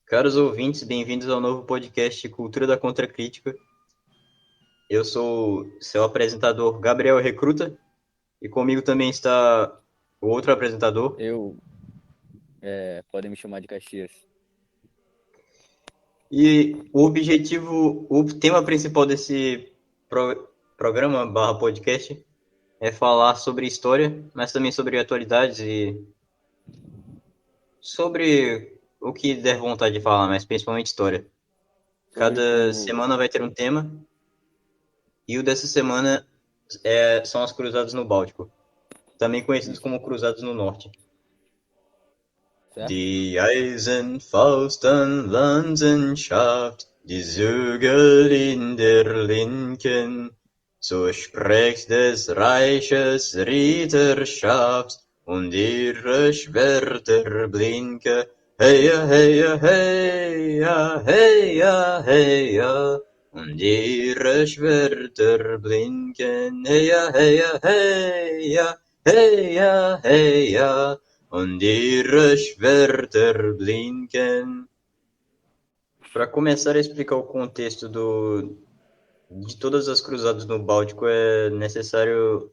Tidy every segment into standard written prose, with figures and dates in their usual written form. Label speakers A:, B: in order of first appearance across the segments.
A: Caros ouvintes, bem-vindos ao novo podcast Cultura da Contracrítica. Eu sou seu apresentador Gabriel Recruta e comigo também está o outro apresentador.
B: Eu, podem me chamar de Caxias.
A: E o tema principal desse programa barra podcast é falar sobre história, mas também sobre atualidades e sobre o que der vontade de falar, mas principalmente história.
B: Sobre
A: Cada
B: como.
A: semana vai ter um tema e o dessa semana são as cruzadas no Báltico, também conhecidos
B: Isso,
A: como Cruzados no Norte.
B: certo?
A: Die Eisenfaust an Lanzenschaft, die Zügel in der Linken, so spricht des Reiches Ritterschaft und ihre Schwerter blinke. Heya, heya, heya, heya, heya, und ihre Schwerter blinken. Heya, heya, heya, heya, heya. Und ihre Schwerter blinken. Para começar a explicar o contexto de todas as cruzadas no Báltico, é necessário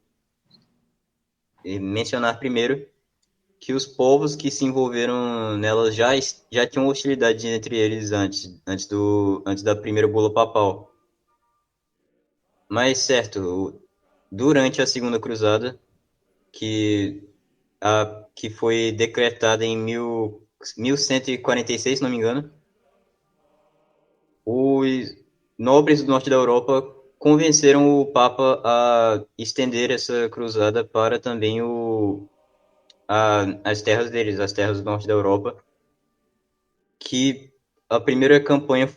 A: mencionar primeiro que os povos que se envolveram nelas já tinham hostilidade entre eles antes da primeira bula papal. Mas, certo, durante a Segunda Cruzada, que, que foi decretada em 1146, se não me engano, os nobres do norte da Europa convenceram o Papa a estender essa cruzada para também as terras deles, as terras do norte da Europa, que a primeira campanha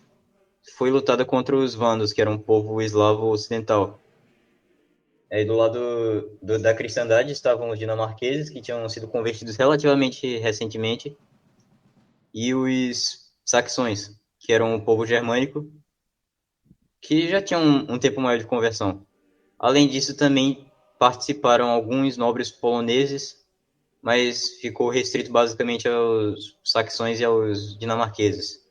A: foi lutada contra os vândalos, que era um povo eslavo ocidental. Aí do lado da cristandade estavam os dinamarqueses, que tinham sido convertidos relativamente recentemente, e os saxões, que eram um povo germânico, que já tinham um tempo maior de conversão. Além disso, também participaram alguns nobres poloneses, mas ficou restrito basicamente aos saxões e aos dinamarqueses.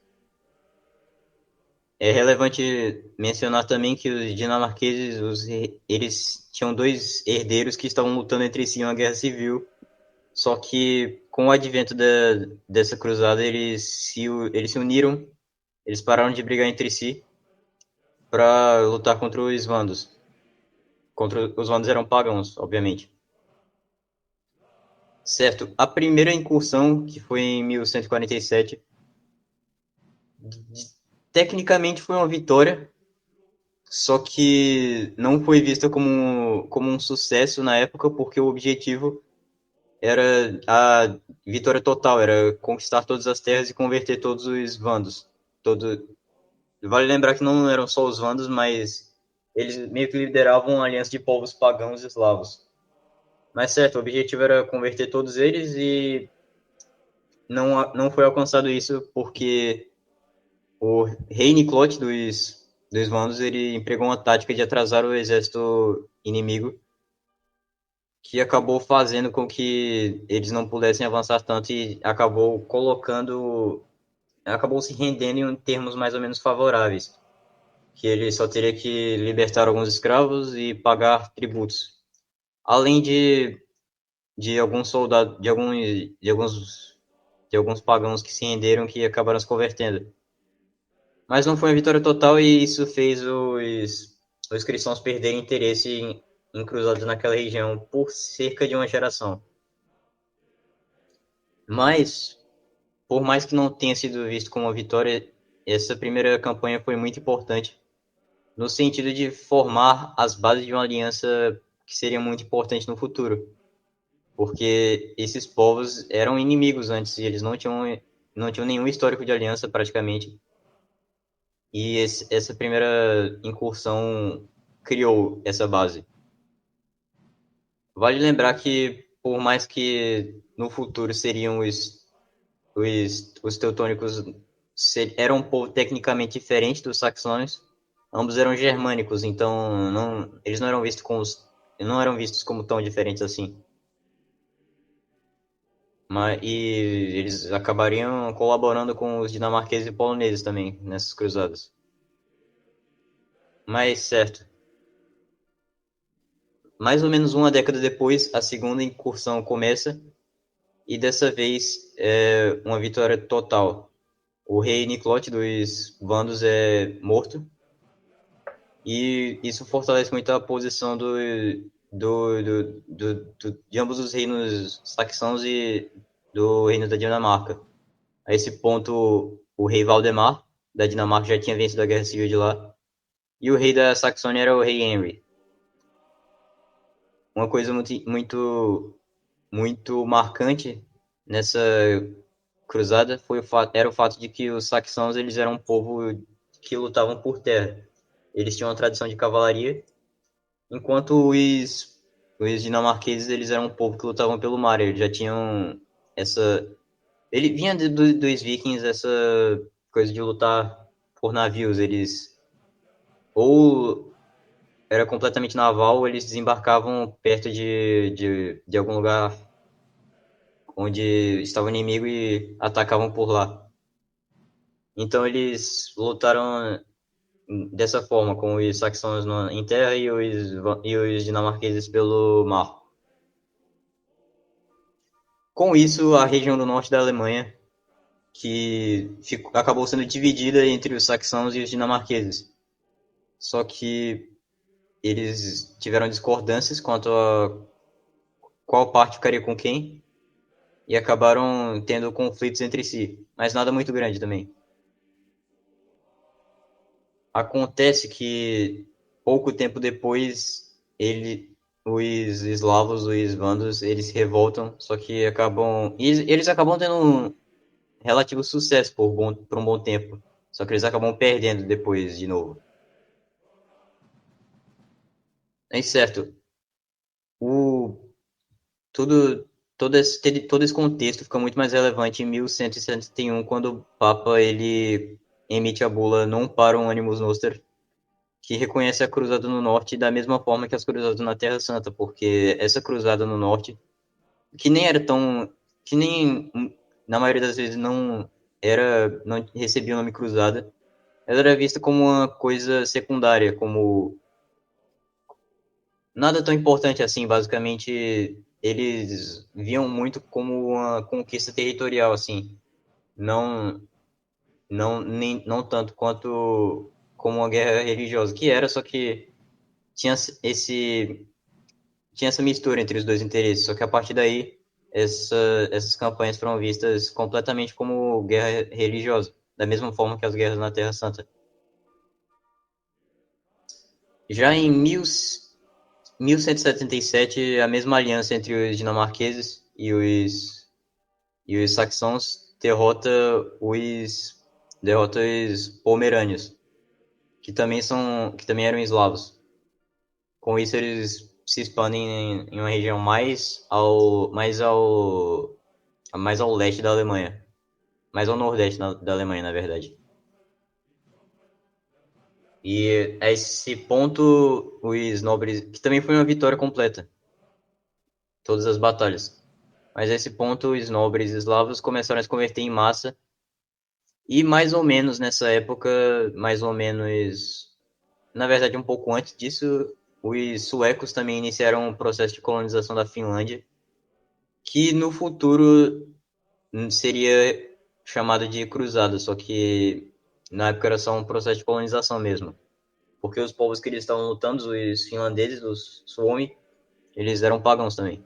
A: É relevante mencionar também que os dinamarqueses, eles tinham dois herdeiros que estavam lutando entre si em uma guerra civil, só que com o advento dessa cruzada, eles se uniram, eles pararam de brigar entre si para lutar contra os vandos. Contra os vandos eram pagãos, obviamente. Certo. A primeira incursão, que foi em 1147, tecnicamente foi uma vitória, só que não foi vista como um sucesso na época, porque o objetivo era a vitória total, era conquistar todas as terras e converter todos os vandos. Todo... Vale lembrar que não eram só os vandos, mas eles meio que lideravam uma aliança de povos pagãos e eslavos. Mas certo, o objetivo era converter todos eles e não foi alcançado isso porque o rei Niclote dos Vandos ele empregou uma tática de atrasar o exército inimigo, que acabou fazendo com que eles não pudessem avançar tanto e acabou se rendendo em termos mais ou menos favoráveis, que ele só teria que libertar alguns escravos e pagar tributos, além de alguns soldados, de alguns pagãos que se renderam que acabaram se convertendo. Mas não foi uma vitória total e isso fez os cristãos perderem interesse em cruzados naquela região por cerca de uma geração. Mas, por mais que não tenha sido visto como uma vitória, essa primeira campanha foi muito importante no sentido de formar as bases de uma aliança que seria muito importante no futuro, porque esses povos eram inimigos antes e eles não tinham nenhum histórico de aliança praticamente. E essa primeira incursão criou essa base. Vale lembrar que, por mais que no futuro seriam os teutônicos, eram um povo tecnicamente diferente dos saxões, ambos eram germânicos, então eles não eram vistos como tão diferentes assim. E eles acabariam colaborando com os dinamarqueses e poloneses também nessas cruzadas. Mas certo, mais ou menos uma década depois, a segunda incursão começa e dessa vez é uma vitória total. O rei Niclote dos Vandos é morto e isso fortalece muito a posição de ambos os reinos saxãos e do reino da Dinamarca. A esse ponto, o rei Valdemar da Dinamarca já tinha vencido a guerra civil de lá e o rei da Saxônia era o rei Henry. Uma coisa muito marcante nessa cruzada era o fato de que os saxãos eles eram um povo que lutavam por terra. Eles tinham uma tradição de cavalaria, enquanto os dinamarqueses eles eram um povo que lutavam pelo mar. Eles já tinham essa... Ele vinha dos vikings essa coisa de lutar por navios. Eles ou era completamente naval ou eles desembarcavam perto de algum lugar onde estava o inimigo e atacavam por lá. Então eles lutaram dessa forma, com os saxões em terra e os dinamarqueses pelo mar. Com isso, a região do norte da Alemanha, acabou sendo dividida entre os saxãos e os dinamarqueses. Só que eles tiveram discordâncias quanto a qual parte ficaria com quem e acabaram tendo conflitos entre si, mas nada muito grande também. Acontece que pouco tempo depois os eslavos, os vandos, eles se revoltam, só que eles acabam tendo um relativo sucesso por um bom tempo, só que eles acabam perdendo depois de novo. É certo. O tudo todo esse contexto fica muito mais relevante em 1171, quando o Papa ele emite a bula Non Parum Animus Noster, que reconhece a cruzada no norte da mesma forma que as cruzadas na Terra Santa, porque essa cruzada no norte, que nem era tão, que nem na maioria das vezes não recebia o nome cruzada, ela era vista como uma coisa secundária, como nada tão importante assim, basicamente eles viam muito como uma conquista territorial assim, não não tanto quanto como uma guerra religiosa, que era, só que tinha esse tinha essa mistura entre os dois interesses, só que a partir daí essas campanhas foram vistas completamente como guerra religiosa, da mesma forma que as guerras na Terra Santa. Já em 1177, a mesma aliança entre os dinamarqueses e os saxãos derrota os pomerânios, que também eram eslavos. Com isso, eles se expandem em uma região mais ao leste da Alemanha, mais ao nordeste da Alemanha, na verdade. E a esse ponto, os nobres, que também foi uma vitória completa, todas as batalhas. Mas a esse ponto, os nobres eslavos começaram a se converter em massa. E mais ou menos nessa época, mais ou menos, na verdade, um pouco antes disso, os suecos também iniciaram um processo de colonização da Finlândia, que no futuro seria chamado de cruzada, só que na época era só um processo de colonização mesmo. Porque os povos que eles estavam lutando, os finlandeses, os Suomi, eles eram pagãos também.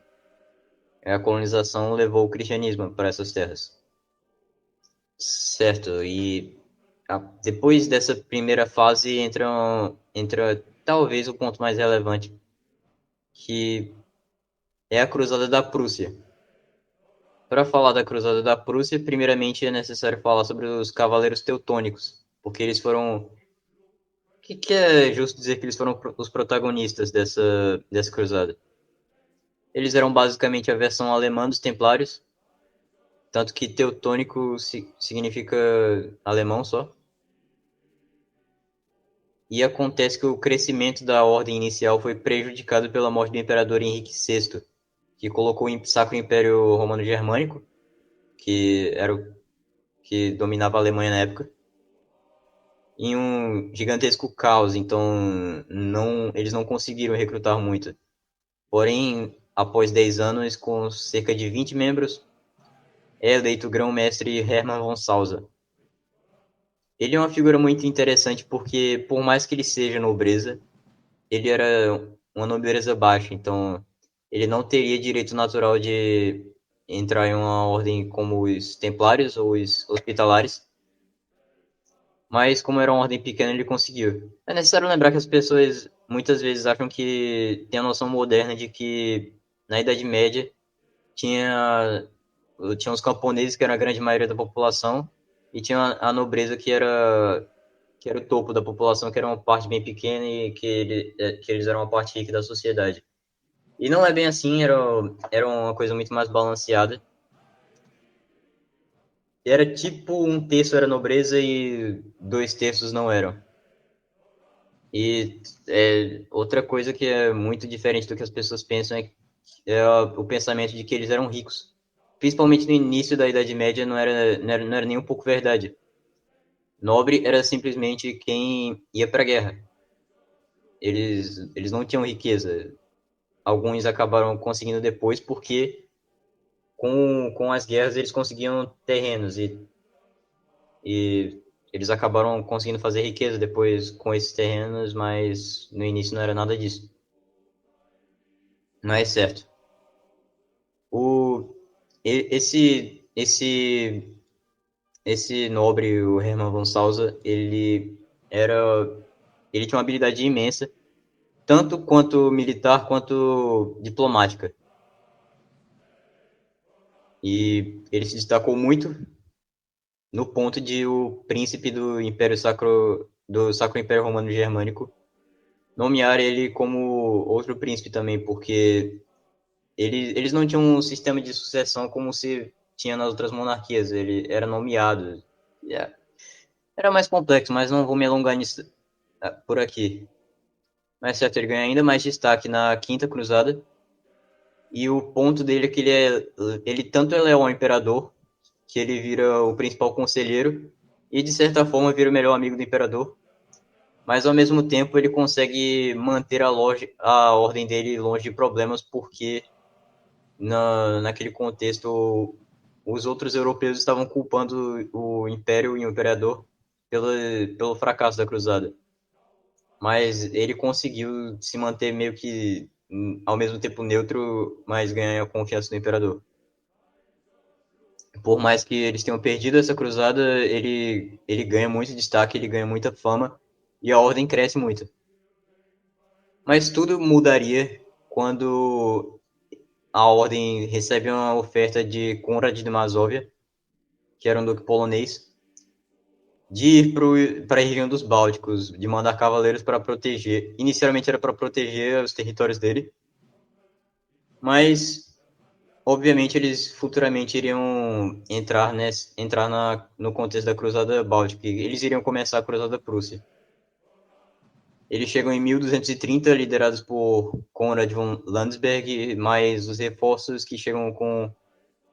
A: A colonização levou o cristianismo para essas terras. Certo, e depois dessa primeira fase entra talvez o ponto mais relevante, que é a Cruzada da Prússia. Para falar da Cruzada da Prússia, primeiramente é necessário falar sobre os Cavaleiros Teutônicos, porque eles foram... que é justo dizer que eles foram os protagonistas dessa cruzada? Eles eram basicamente a versão alemã dos Templários, tanto que teutônico significa alemão só. E acontece que o crescimento da ordem inicial foi prejudicado pela morte do imperador Henrique VI, que colocou o Sacro Império Romano Germânico que era o que dominava a Alemanha na época, em um gigantesco caos, então eles não conseguiram recrutar muito. Porém, após 10 anos, com cerca de 20 membros, é eleito grão-mestre Hermann von Salza. Ele é uma figura muito interessante porque, por mais que ele seja nobreza, ele era uma nobreza baixa, então ele não teria direito natural de entrar em uma ordem como os templários ou os hospitalares, mas como era uma ordem pequena, ele conseguiu. É necessário lembrar que as pessoas muitas vezes acham que tem a noção moderna de que na Idade Média tinha tinha os camponeses que eram a grande maioria da população e tinha a nobreza que era o topo da população, que era uma parte bem pequena e que eles eram uma parte rica da sociedade. E não é bem assim, era uma coisa muito mais balanceada. Era tipo um terço era nobreza e dois terços não eram. E outra coisa que é muito diferente do que as pessoas pensam é o pensamento de que eles eram ricos. Principalmente no início da Idade Média, não era nem um pouco verdade. Nobre era simplesmente quem ia para a guerra. Eles não tinham riqueza. Alguns acabaram conseguindo depois porque com as guerras eles conseguiam terrenos e eles acabaram conseguindo fazer riqueza depois com esses terrenos, mas no início não era nada disso. Não é certo. O, esse nobre, o Hermann von Salza, era, ele tinha uma habilidade imensa, tanto quanto militar quanto diplomática. E ele se destacou muito no ponto de o príncipe do Império Sacro, do Sacro Império Romano Germânico, nomear ele como outro príncipe também, porque eles não tinham um sistema de sucessão como se tinha nas outras monarquias, ele era nomeado. Yeah. Era mais complexo, mas não vou me alongar nisso por aqui. Mas certo, ele ganha ainda mais destaque na Quinta Cruzada, e o ponto dele é que ele tanto é leal ao imperador, que ele vira o principal conselheiro, e de certa forma vira o melhor amigo do imperador, mas ao mesmo tempo ele consegue manter a ordem dele longe de problemas, porque naquele contexto os outros europeus estavam culpando o Império e o Imperador pelo fracasso da Cruzada. Mas ele conseguiu se manter meio que ao mesmo tempo neutro, mas ganhar a confiança do Imperador. Por mais que eles tenham perdido essa cruzada, ele ganha muito destaque, ele ganha muita fama e a ordem cresce muito. Mas tudo mudaria quando a ordem recebe uma oferta de Konrad de Mazovia, que era um duque polonês, de ir para a região dos Bálticos, de mandar cavaleiros para proteger. Inicialmente era para proteger os territórios dele, mas obviamente eles futuramente iriam entrar no contexto da Cruzada Báltica. Eles iriam começar a Cruzada Prússia. Eles chegam em 1230, liderados por Konrad von Landsberg, mas os reforços que chegam com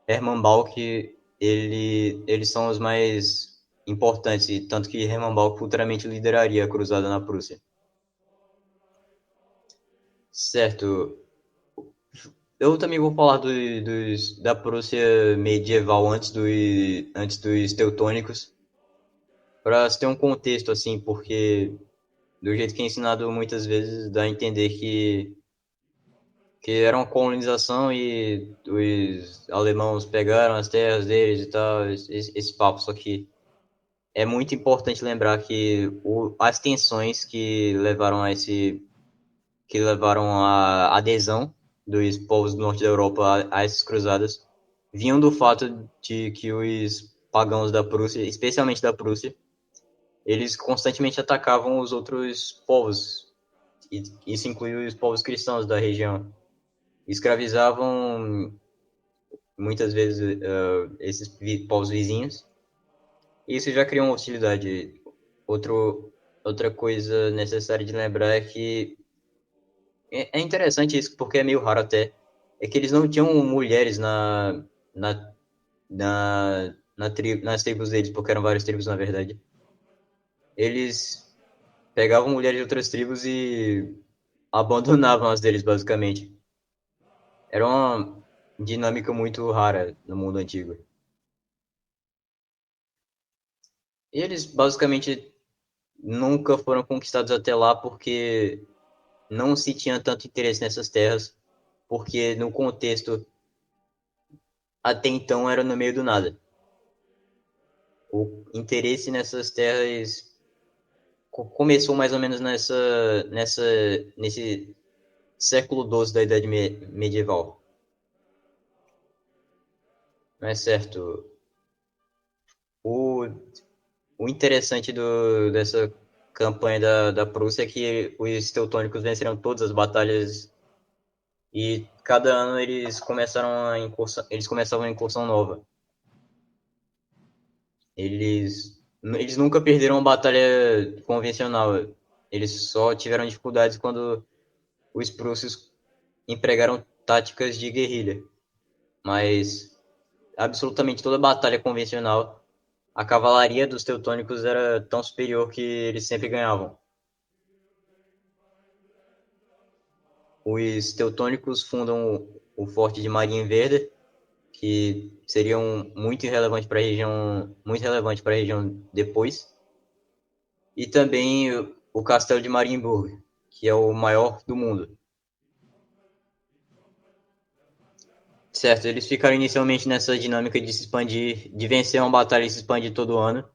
A: Hermann Balck, eles são os mais importantes, e tanto que Hermann Balck futuramente lideraria a cruzada na Prússia. Certo. Eu também vou falar da Prússia medieval antes dos teutônicos, para ter um contexto assim, porque do jeito que é ensinado muitas vezes dá a entender que era uma colonização e os alemãos pegaram as terras deles e tal, esse papo. Só que é muito importante lembrar que as tensões que levaram à adesão dos povos do norte da Europa a essas cruzadas vinham do fato de que os pagãos da Prússia, especialmente da Prússia, eles constantemente atacavam os outros povos, e isso inclui os povos cristãos da região. Escravizavam muitas vezes esses povos vizinhos. E isso já criou uma hostilidade. Outra coisa necessária de lembrar é que é interessante isso, porque é meio raro até, é que eles não tinham mulheres na nas tribos deles, porque eram várias tribos na verdade. Eles pegavam mulheres de outras tribos e abandonavam as deles, basicamente. Era uma dinâmica muito rara no mundo antigo. E eles basicamente nunca foram conquistados até lá porque não se tinha tanto interesse nessas terras, porque no contexto até então era no meio do nada. O interesse nessas terras começou mais ou menos nesse século XII da Idade Medieval. Não é certo? O, o interessante dessa campanha da Prússia é que os teutônicos venceram todas as batalhas e cada ano eles começavam uma incursão nova. Eles nunca perderam uma batalha convencional. Eles só tiveram dificuldades quando os prússios empregaram táticas de guerrilha. Mas absolutamente toda batalha convencional, a cavalaria dos teutônicos era tão superior que eles sempre ganhavam. Os teutônicos fundam o forte de Marienwerder, que seria muito relevante para a região depois, e também o castelo de Marienburg, que é o maior do mundo. Certo, eles ficaram inicialmente nessa dinâmica de se expandir, de vencer uma batalha e se expandir todo ano,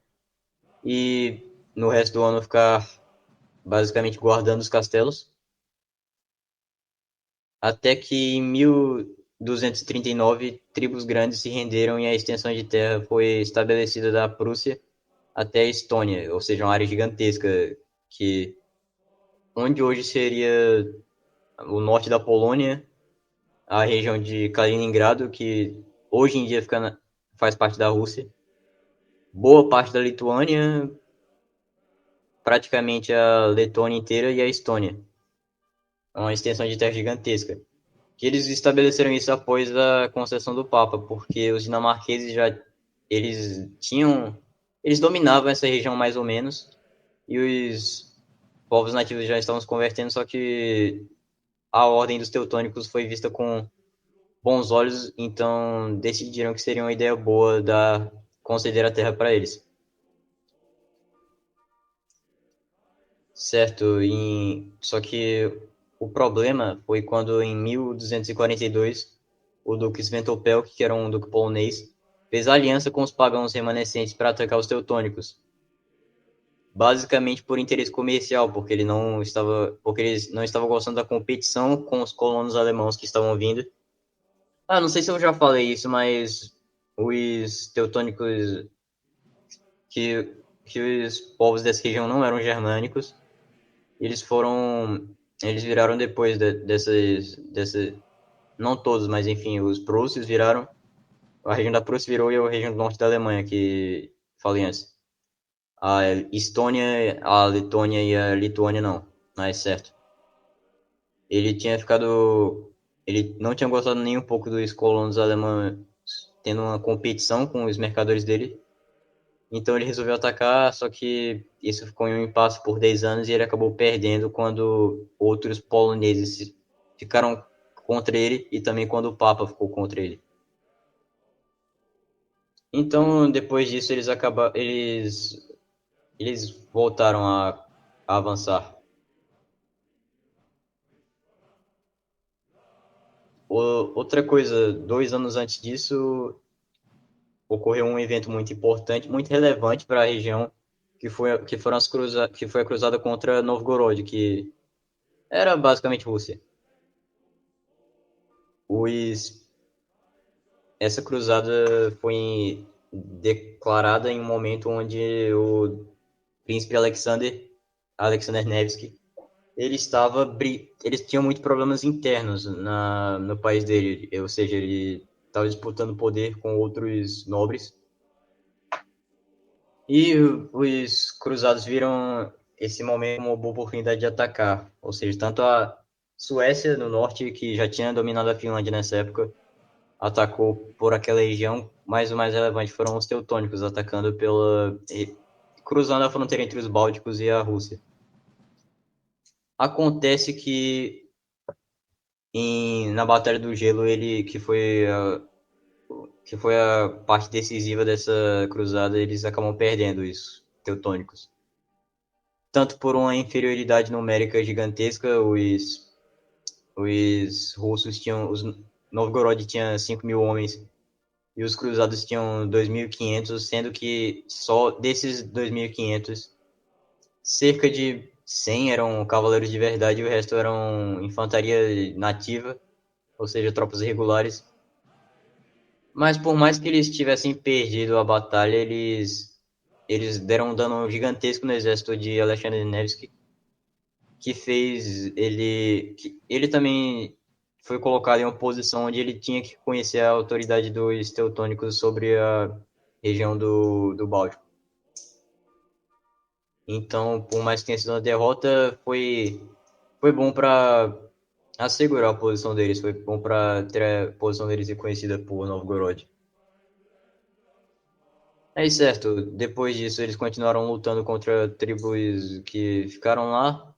A: e no resto do ano ficar basicamente guardando os castelos, até que em 1239 tribos grandes se renderam e a extensão de terra foi estabelecida da Prússia até a Estônia, ou seja, uma área gigantesca que onde hoje seria o norte da Polônia, a região de Kaliningrado, que hoje em dia faz parte da Rússia, boa parte da Lituânia, praticamente a Letônia inteira e a Estônia. É uma extensão de terra gigantesca. Que eles estabeleceram isso após a concessão do Papa, porque os dinamarqueses já eles tinham eles dominavam essa região mais ou menos e os povos nativos já estavam se convertendo, só que a ordem dos teutônicos foi vista com bons olhos, então decidiram que seria uma ideia boa dar conceder a terra para eles. Certo, só que o problema foi quando em 1242 o duque Sventopel, que era um duque polonês, fez aliança com os pagãos remanescentes para atacar os teutônicos, basicamente por interesse comercial, porque eles não estavam gostando da competição com os colonos alemãos que estavam vindo. Ah, não sei se eu já falei isso, mas os teutônicos que os povos dessa região não eram germânicos. Eles foram. Eles viraram depois não todos, mas enfim, os prússios viraram. A região da Prússia virou e a região do norte da Alemanha, que falei antes. A Estônia, a Letônia e a Lituânia não. Mas certo. Ele tinha ficado. Ele não tinha gostado nem um pouco dos colonos alemães tendo uma competição com os mercadores dele. Então ele resolveu atacar, só que isso ficou em um impasse por 10 anos e ele acabou perdendo quando outros poloneses ficaram contra ele e também quando o Papa ficou contra ele. Então, depois disso, eles voltaram a avançar. Outra coisa, 2 anos antes disso, ocorreu um evento muito importante, muito relevante para a região, que foi a cruzada contra Novgorod, que era basicamente Rússia. Os, essa cruzada foi declarada em um momento onde o príncipe Alexander Nevsky, ele tinha muitos problemas internos no país dele, ou seja, ele estava disputando poder com outros nobres. E os cruzados viram esse momento como uma boa oportunidade de atacar, ou seja, tanto a Suécia no norte, que já tinha dominado a Finlândia nessa época, atacou por aquela região, mas o mais relevante foram os teutônicos, atacando cruzando a fronteira entre os Bálticos e a Rússia. Acontece que na Batalha do Gelo, que foi a parte decisiva dessa cruzada, eles acabam perdendo os teutônicos. Tanto por uma inferioridade numérica gigantesca, os russos tinham, os Novgorod tinha 5.000 homens e os cruzados tinham 2.500, sendo que só desses 2.500, cerca de 100 eram cavaleiros de verdade e o resto eram infantaria nativa, ou seja, tropas regulares. Mas por mais que eles tivessem perdido a batalha, eles deram um dano gigantesco no exército de Alexandre Nevsky, que fez ele também foi colocado em uma posição onde ele tinha que conhecer a autoridade dos teutônicos sobre a região do Báltico. Então, por mais que tenha sido uma derrota, foi bom para assegurar a posição deles, foi bom para ter a posição deles reconhecida por Novgorod. É certo, depois disso eles continuaram lutando contra tribos que ficaram lá.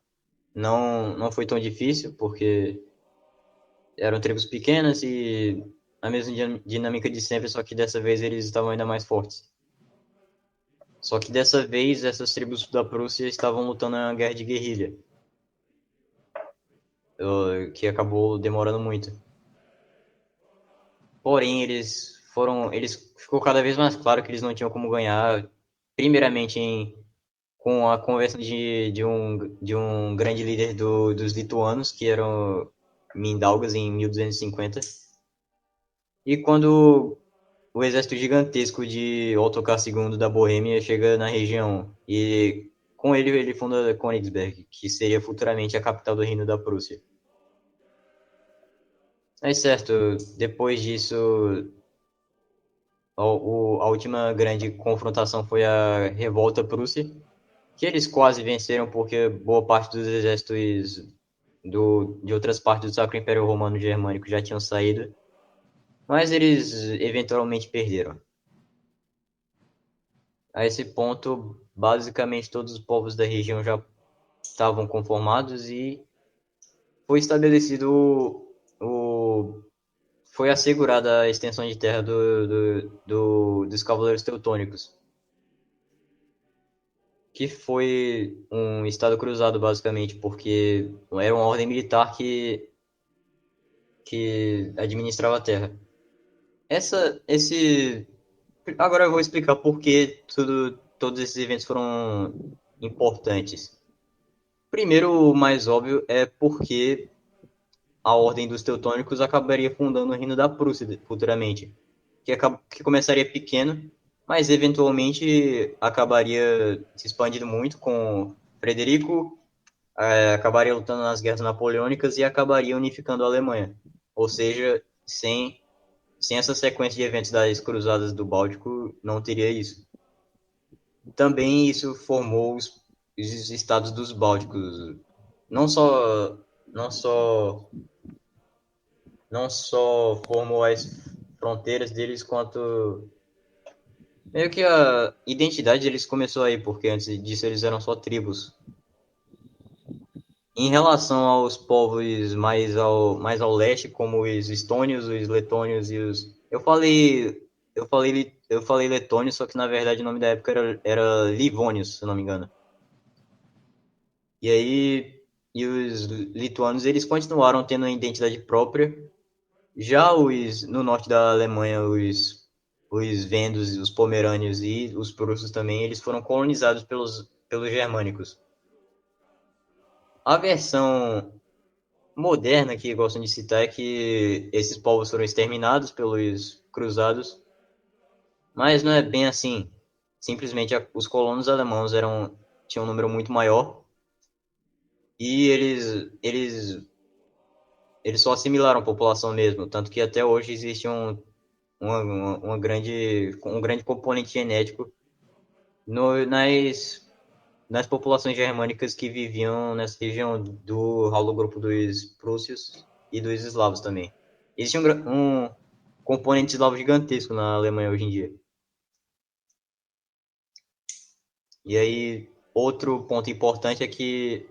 A: Não foi tão difícil, porque eram tribos pequenas e a mesma dinâmica de sempre, só que dessa vez eles estavam ainda mais fortes. Só que dessa vez essas tribos da Prússia estavam lutando em uma guerra de guerrilha, que acabou demorando muito. Porém, ficou cada vez mais claro que eles não tinham como ganhar, primeiramente com a conversa de um grande líder dos lituanos, que eram Mindaugas, em 1250. E quando o exército gigantesco de Ottokar II da Boêmia chega na região, e com ele funda Königsberg, que seria futuramente a capital do Reino da Prússia. É certo, depois disso, a última grande confrontação foi a Revolta Prússia, que eles quase venceram porque boa parte dos exércitos de outras partes do Sacro Império Romano Germânico já tinham saído, mas eles eventualmente perderam. A esse ponto, basicamente todos os povos da região já estavam conformados e foi estabelecido foi assegurada a extensão de terra dos Cavaleiros Teutônicos, que foi um estado cruzado basicamente, porque era uma ordem militar que administrava a terra. Esse Agora eu vou explicar por que todos esses eventos foram importantes. Primeiro, o mais óbvio é porque a Ordem dos Teutônicos acabaria fundando o Reino da Prússia futuramente, que começaria pequeno, mas eventualmente acabaria se expandindo muito com Frederico, acabaria lutando nas guerras napoleônicas e acabaria unificando a Alemanha. Ou seja, sem essa sequência de eventos das Cruzadas do Báltico, não teria isso. Também isso formou os estados dos Bálticos. Não só, não só, não só formou as fronteiras deles, quanto meio que a identidade deles começou aí, porque antes disso eles eram só tribos. Em relação aos povos mais ao leste, como os estônios, os letônios e os. Eu falei letônio, só que na verdade o nome da época era Livônios, se eu não me engano. E aí, e os lituanos, eles continuaram tendo uma identidade própria. Já no norte da Alemanha, os vendos, os pomerânios e os prussos também, eles foram colonizados pelos germânicos. A versão moderna que gostam de citar é que esses povos foram exterminados pelos cruzados, mas não é bem assim. Simplesmente os colonos alemãos tinham um número muito maior e eles só assimilaram a população mesmo, tanto que até hoje existe um grande componente genético no, nas populações germânicas que viviam nessa região do grupo dos prússios e dos eslavos também. Existe componente eslavo gigantesco na Alemanha hoje em dia. E aí, outro ponto importante é que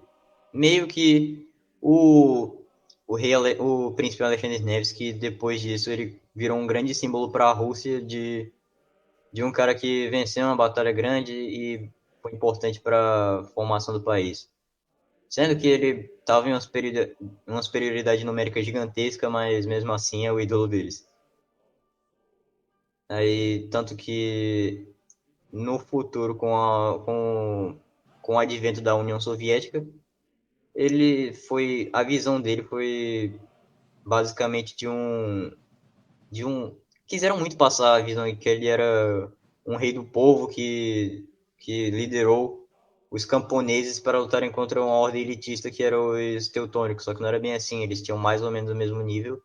A: meio que o, o príncipe Alexandre Nevsky, depois disso, ele virou um grande símbolo para a Rússia de um cara que venceu uma batalha grande e foi importante para a formação do país. Sendo que ele estava em uma superioridade numérica gigantesca, mas mesmo assim é o ídolo deles. Aí, tanto que no futuro, com o advento da União Soviética, a visão dele foi basicamente de um, quiseram muito passar a visão de que ele era um rei do povo que liderou os camponeses para lutarem contra uma ordem elitista que era os teutônicos, só que não era bem assim, eles tinham mais ou menos o mesmo nível.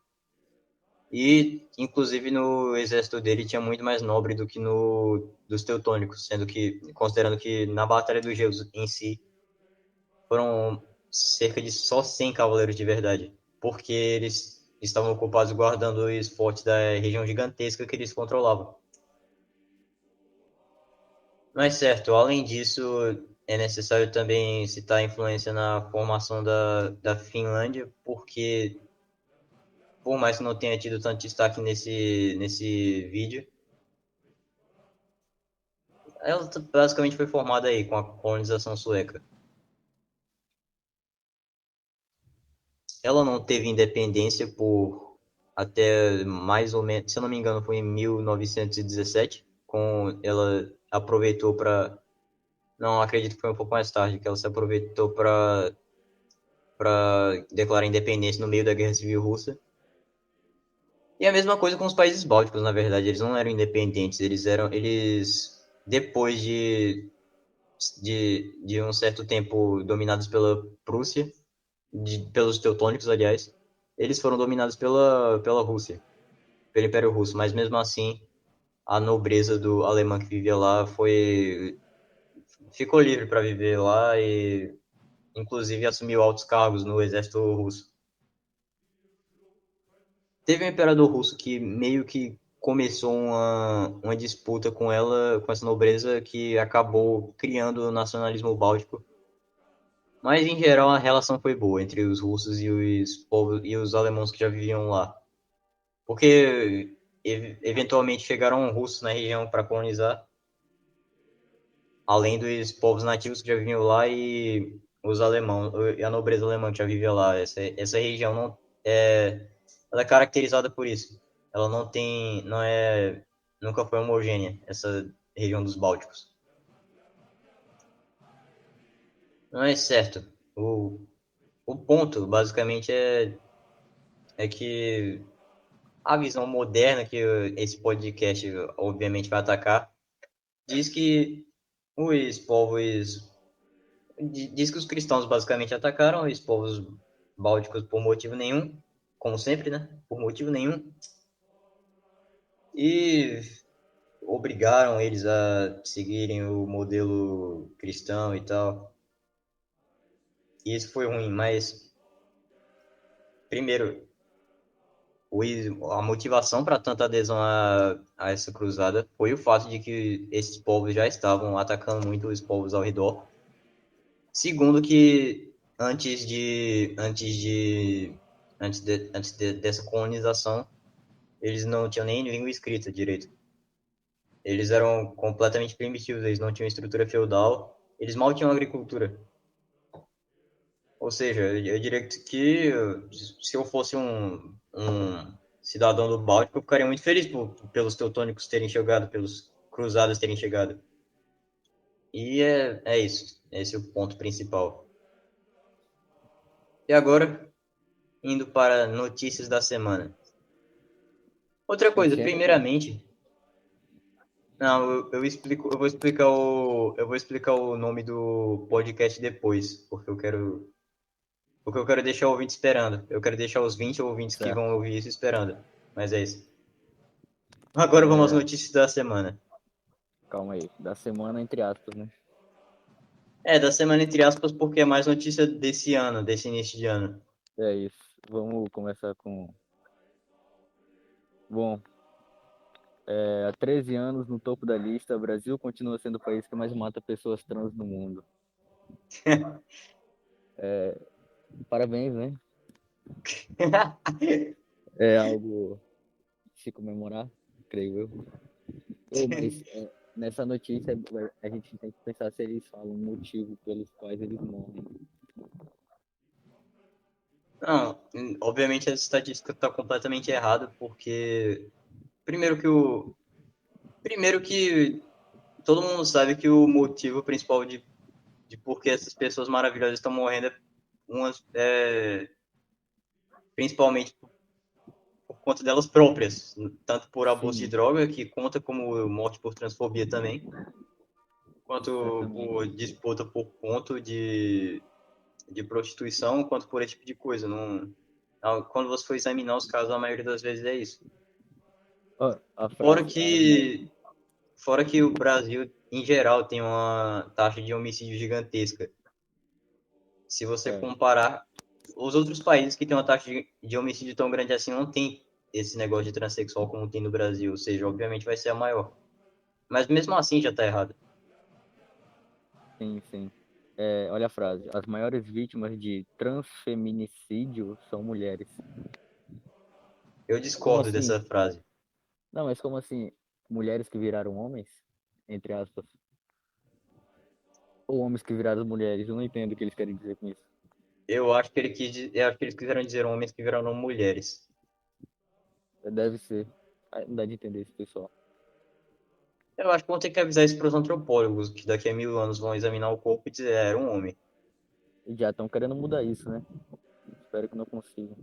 A: E, inclusive, no exército dele tinha muito mais nobre do que no dos teutônicos, sendo que, considerando que na Batalha dos Geus em si, foram cerca de só 100 cavaleiros de verdade, porque eles estavam ocupados guardando os fortes da região gigantesca que eles controlavam. Mas certo, além disso, é necessário também citar a influência na formação da Finlândia, porque, por mais que não tenha tido tanto destaque nesse vídeo, ela basicamente foi formada aí com a colonização sueca. Ela não teve independência por até mais ou menos, se eu não me engano, foi em 1917, com ela aproveitou para, não acredito que foi um pouco mais tarde, que ela se aproveitou para declarar independência no meio da Guerra Civil Russa. E a mesma coisa com os países bálticos, na verdade, eles não eram independentes, eles depois de um certo tempo dominados pela Prússia, pelos teutônicos, aliás, eles foram dominados pela Rússia, pelo Império Russo, mas mesmo assim a nobreza do alemão que vivia lá ficou livre para viver lá e inclusive assumiu altos cargos no exército russo. Teve um imperador russo que meio que começou uma disputa com ela, com essa nobreza, que acabou criando o nacionalismo báltico. Mas em geral a relação foi boa entre os russos e os alemãos que já viviam lá. Porque eventualmente chegaram russos na região para colonizar, além dos povos nativos que já viviam lá e os alemãos, e a nobreza alemã que já vivia lá. Essa região não é, ela é caracterizada por isso. Ela não é, nunca foi homogênea, essa região dos Bálticos. Não é certo. O ponto, basicamente, é que a visão moderna que esse podcast, obviamente, vai atacar, diz que os povos diz que os cristãos basicamente atacaram os povos bálticos por motivo nenhum, como sempre, né? Por motivo nenhum. E obrigaram eles a seguirem o modelo cristão e tal. E isso foi ruim, mas, primeiro, a motivação para tanta adesão a essa cruzada foi o fato de que esses povos já estavam atacando muito os povos ao redor. Segundo que dessa colonização, eles não tinham nem língua escrita direito. Eles eram completamente primitivos, eles não tinham estrutura feudal, eles mal tinham agricultura. Ou seja, eu diria que se eu fosse um cidadão do Báltico, eu ficaria muito feliz pelos teutônicos terem chegado, pelos cruzados terem chegado. E é isso. Esse é o ponto principal. E agora, indo para notícias da semana. Outra
B: Não
A: coisa,
B: tinha nenhuma.
A: primeiramente, não, eu vou explicar o nome do podcast depois, porque eu quero deixar o ouvinte esperando. Eu quero deixar os 20 ouvintes que
B: Certo.
A: vão ouvir isso esperando. Mas é isso. Agora vamos às
B: É,
A: notícias da semana.
B: calma aí. Da semana, entre aspas, né?
A: É, da semana entre aspas, porque é mais notícia desse ano, desse início de ano.
B: É isso. Vamos começar com. Bom. Há 13 anos no topo da lista, o Brasil continua sendo o país que mais mata pessoas trans no mundo. Parabéns, né? É algo de se comemorar, creio eu. Mas nessa notícia a gente tem que pensar se eles falam o motivo pelos quais eles morrem.
A: Não, obviamente essa estatística está completamente errada, porque primeiro que o primeiro que todo mundo sabe que o motivo principal de por que essas pessoas maravilhosas estão morrendo é umas principalmente por conta delas próprias, tanto por abuso de
B: Sim,
A: droga, que conta como morte por transfobia também, quanto por
B: certamente.
A: disputa por ponto de prostituição, quanto por esse tipo de coisa. Não, quando você for examinar os casos, a maioria das vezes é isso.
B: Ó, a
A: Fora
B: frase,
A: que, fora que o Brasil, em geral, tem uma taxa de homicídio gigantesca. Se você
B: é,
A: comparar os outros países que têm uma taxa de homicídio tão grande assim, não tem esse negócio de transexual como tem no Brasil. Ou seja, obviamente vai ser a maior. Mas mesmo assim já tá errado.
B: sim, sim. Olha a frase. As maiores vítimas de transfeminicídio são mulheres.
A: Eu
B: Como
A: discordo
B: assim?
A: dessa frase.
B: Não, mas como assim? Mulheres que viraram homens? Entre aspas. Ou homens que viraram mulheres? Eu não entendo o que eles querem dizer com isso.
A: Eu acho que eles quiseram dizer homens que viraram mulheres.
B: Deve ser. Não dá de entender esse pessoal.
A: Eu acho que vão ter que avisar isso para os antropólogos, que daqui a 1000 anos vão examinar o corpo e dizer, era um homem.
B: E já estão querendo mudar isso, né? Espero que não consigam.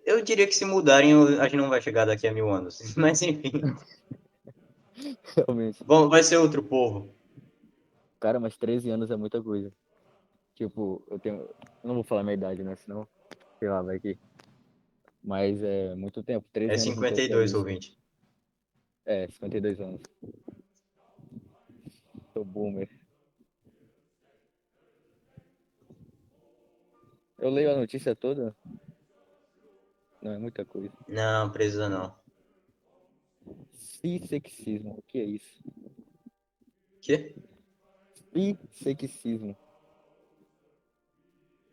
A: Eu diria que se mudarem, a gente não vai chegar daqui a 1000 anos. Mas enfim,
B: Realmente.
A: bom, vai ser outro povo.
B: Cara, mas 13 anos é muita coisa. Tipo, eu tenho. Eu não vou falar minha idade, né? Senão, sei lá, vai que. Mas é muito tempo.
A: É
B: 13 anos no topo da
A: 52 ou
B: lista.
A: 20.
B: 52 anos. Sou boomer. Eu leio a notícia toda? Não, é muita coisa.
A: Não, precisa não.
B: Cisexismo. O que é isso?
A: Quê?
B: Cisexismo.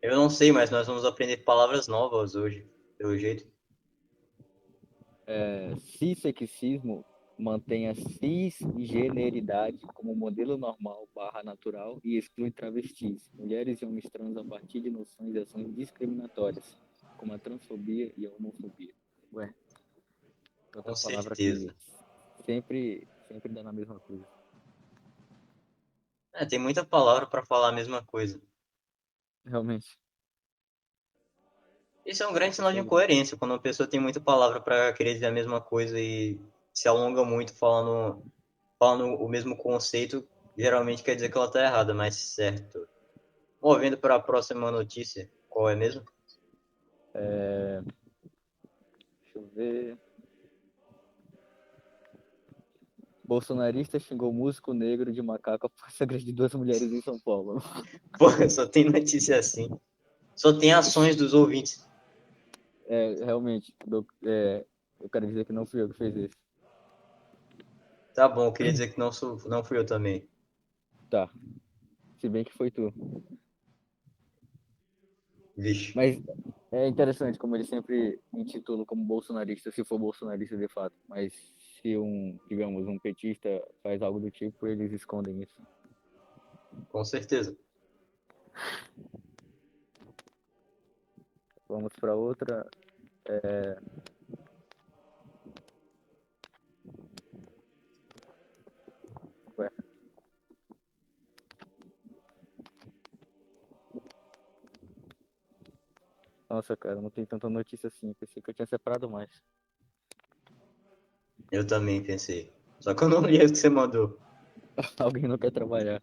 A: Eu não sei, mas nós vamos aprender palavras novas hoje, pelo jeito.
B: Cissexismo mantém a cisgeneridade como modelo normal barra natural e exclui travestis, mulheres e homens trans a partir de noções e ações discriminatórias, como a transfobia e a homofobia. Ué,
A: Com
B: outra palavra que
A: certeza.
B: sempre dá na mesma coisa.
A: Tem muita palavra para falar a mesma coisa.
B: Realmente,
A: Isso é um grande sinal de
B: sobre.
A: incoerência, quando uma pessoa tem muita palavra para querer dizer a mesma coisa e se alonga muito falando o mesmo conceito, geralmente quer dizer que ela está errada, mas certo. Movendo para a próxima notícia, qual é mesmo?
B: Deixa eu ver. Bolsonarista xingou músico negro de macaco após agredir duas mulheres em São Paulo.
A: Pô, só tem notícia assim. Só tem ações dos ouvintes.
B: Realmente, eu quero dizer que não fui eu que fiz isso.
A: Tá bom, eu queria dizer que não fui eu também.
B: Tá, se bem que foi tu.
A: Vixe.
B: Mas é interessante como ele sempre intitula como bolsonarista, se for bolsonarista de fato. Mas se digamos, um petista faz algo do tipo, eles escondem isso.
A: Com certeza.
B: Vamos para outra. Ué, nossa, cara, não tem tanta notícia assim. Pensei que eu tinha separado mais.
A: Eu também pensei. Só que eu não li o que você mandou.
B: Alguém não quer trabalhar.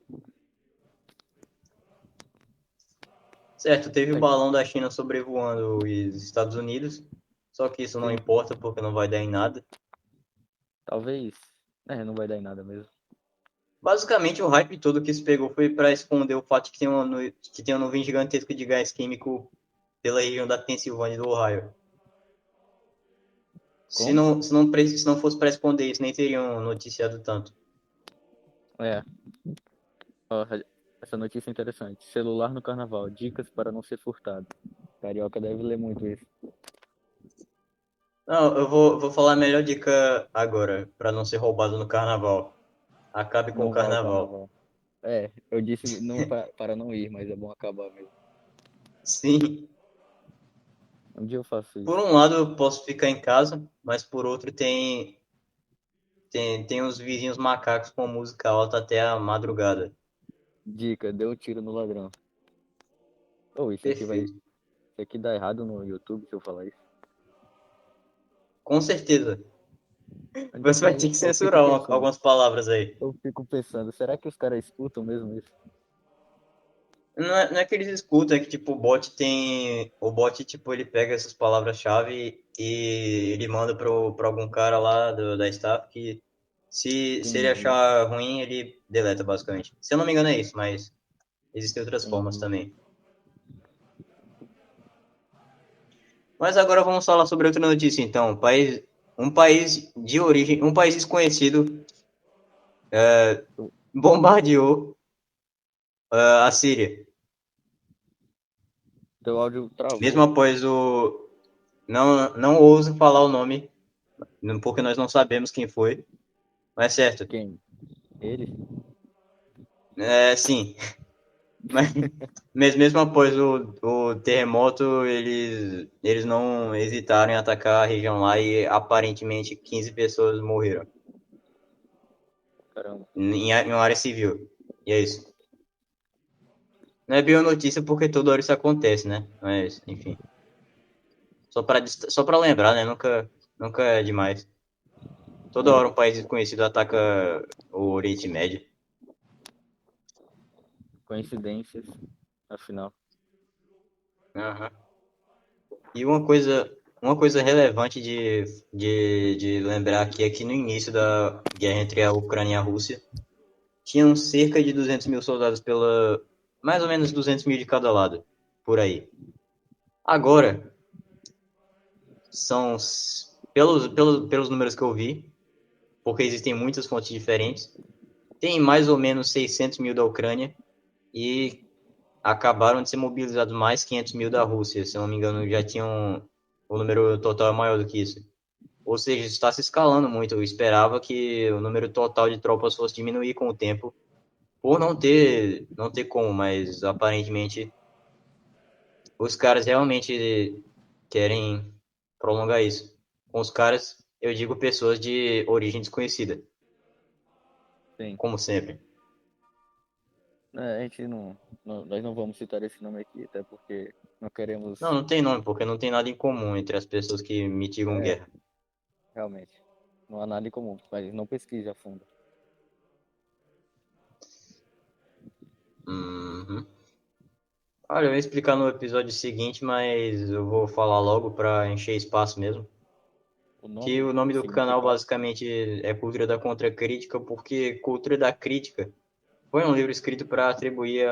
A: Certo, teve o
B: Tá,
A: balão da China sobrevoando os Estados Unidos, só que isso não
B: sim,
A: importa porque não vai dar em nada.
B: talvez. Não vai dar em nada mesmo.
A: Basicamente, o hype todo que se pegou foi para esconder o fato de que que tem uma nuvem gigantesca de gás químico pela região da Pensilvânia e do Ohio.
B: Como?
A: Se não fosse para responder isso, nem teriam noticiado tanto.
B: É, ó, essa notícia é interessante. Celular no carnaval, dicas para não ser furtado. Carioca deve ler muito isso.
A: Não, vou falar a melhor dica agora, para não ser roubado no carnaval. Acabe com o
B: Não vá ao
A: carnaval.
B: carnaval. É, eu disse não para não ir, mas é bom acabar mesmo.
A: Sim,
B: Um dia eu faço
A: por
B: isso.
A: um lado eu posso ficar em casa, mas por outro tem uns vizinhos macacos com música alta até a madrugada.
B: Dica, deu um tiro no ladrão. Oh,
A: Perfeito.
B: isso aqui dá errado no YouTube se eu falar isso.
A: Com certeza. Você vai
B: Mas
A: ter que censurar
B: pensando,
A: algumas palavras aí.
B: eu fico pensando, será que os caras escutam mesmo isso?
A: Não é que eles escutam, é que tipo, o bot tem. O bot, tipo, ele pega essas palavras-chave e ele manda pra algum cara lá da staff que se ele
B: Entendi,
A: achar ruim, ele deleta, basicamente. Se eu não me engano, é isso, mas existem outras formas
B: entendi.
A: também. Mas agora vamos falar sobre outra notícia, então. Um país de origem, um país desconhecido bombardeou a Síria,
B: Teu áudio
A: mesmo
B: travou.
A: após o. Não ouso falar o nome, porque nós não sabemos quem foi, mas é certo.
B: Quem? Ele?
A: É, sim, mas mesmo após o terremoto, eles não hesitaram em atacar a região lá e aparentemente 15 pessoas morreram
B: Caramba.
A: em uma área civil. E é isso. Não é bem uma notícia porque toda hora isso acontece, né? Mas, enfim. Só pra lembrar, né? Nunca é demais. Toda
B: É,
A: hora um país desconhecido ataca o Oriente Médio.
B: coincidências, afinal.
A: Aham. E uma coisa relevante de lembrar aqui é que no início da guerra entre a Ucrânia e a Rússia, tinham cerca de 200 mil soldados mais ou menos 200 mil de cada lado, por aí. Agora, são, pelos números que eu vi, porque existem muitas fontes diferentes, tem mais ou menos 600 mil da Ucrânia e acabaram de ser mobilizados mais 500 mil da Rússia. Se eu não me engano, já tinham. O número total é maior do que isso. Ou seja, isso está se escalando muito. Eu esperava que o número total de tropas fosse diminuir com o tempo, por não ter como, mas aparentemente os caras realmente querem prolongar isso. Com os caras, eu digo pessoas de origem desconhecida,
B: Sim.
A: como sempre.
B: É, a gente nós não vamos citar esse nome aqui, até porque não
A: Não,
B: queremos.
A: não tem nome, porque não tem nada em comum entre as pessoas que mitigam
B: É,
A: guerra.
B: realmente. Não há nada em comum, mas não pesquise a fundo.
A: Uhum. Olha, eu ia explicar no episódio seguinte, mas eu vou falar logo para encher espaço mesmo.
B: O
A: Que
B: nome,
A: o nome
B: o
A: do canal
B: significado.
A: basicamente é Cultura da Contracrítica, porque Cultura da Crítica foi um livro escrito para atribuir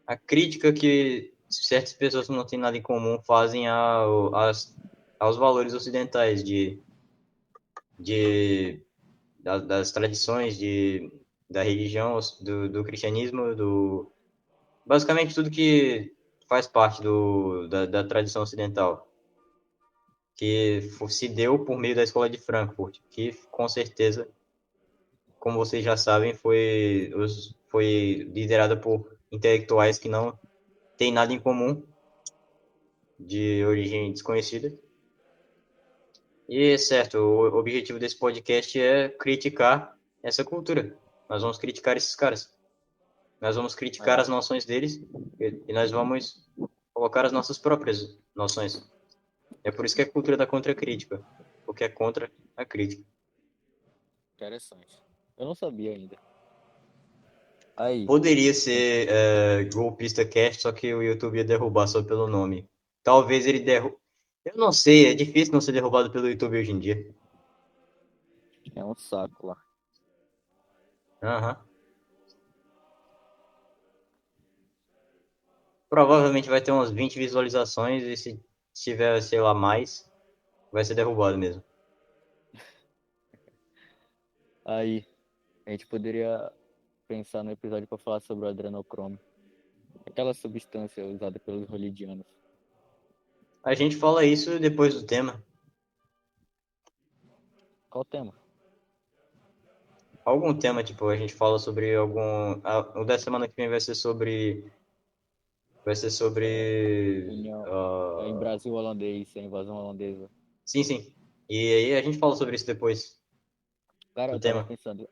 A: a crítica que certas pessoas que não têm nada em comum fazem aos valores ocidentais de, das tradições, da religião, do cristianismo, basicamente tudo que faz parte da tradição ocidental, que se deu por meio da Escola de Frankfurt, que com certeza, como vocês já sabem, foi liderada por intelectuais que não têm nada em comum, de origem desconhecida. E, certo, o objetivo desse podcast é criticar essa cultura. Nós vamos criticar esses caras. Nós vamos criticar
B: É,
A: as noções deles e nós vamos colocar as nossas próprias noções. É por isso que é cultura da contracrítica, porque é contra a crítica.
B: interessante. Eu não sabia ainda. Aí,
A: Poderia
B: tem-
A: ser golpista cast, só que o YouTube ia derrubar só pelo nome. Talvez ele derrube. Eu não sei, é difícil não ser derrubado pelo YouTube hoje em dia.
B: é um saco lá.
A: Aham. Provavelmente vai ter umas 20 visualizações e se tiver, sei lá, mais, vai ser derrubado mesmo.
B: Aí, a gente poderia pensar no episódio para falar sobre o adrenocrome. Aquela substância usada pelos holidianos.
A: A gente fala isso depois do tema.
B: Qual o tema?
A: Algum tema, tipo, a gente fala sobre algum. O da semana que vem vai ser sobre. Vai ser sobre.
B: União. Em Brasil holandês, a invasão holandesa.
A: Sim, sim. E aí a gente fala sobre isso depois
B: Cara,
A: do
B: eu tava
A: tema.
B: pensando,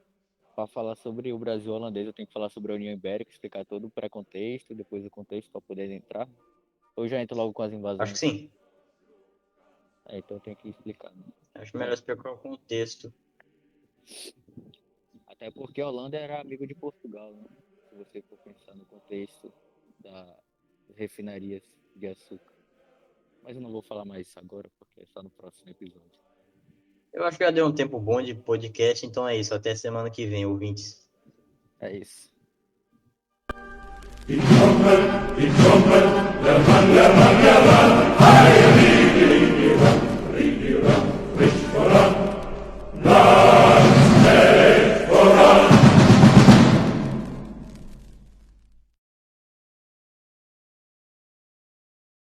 B: para falar sobre o Brasil holandês, eu tenho que falar sobre a União Ibérica, explicar todo o pré-contexto, depois o contexto para poder entrar. Ou já entro logo com as
A: Acho que
B: invasões?
A: sim.
B: Então eu tenho que explicar, né?
A: Acho melhor
B: Bem,
A: explicar o contexto.
B: até porque a Holanda era amigo de Portugal, né? Se você for pensar no contexto das refinarias de açúcar. Mas eu não vou falar mais isso agora, porque é só no próximo episódio.
A: Eu acho que já deu um tempo bom de podcast, então é isso. Até semana que vem, ouvintes.
B: É isso.
C: Willkommen, willkommen.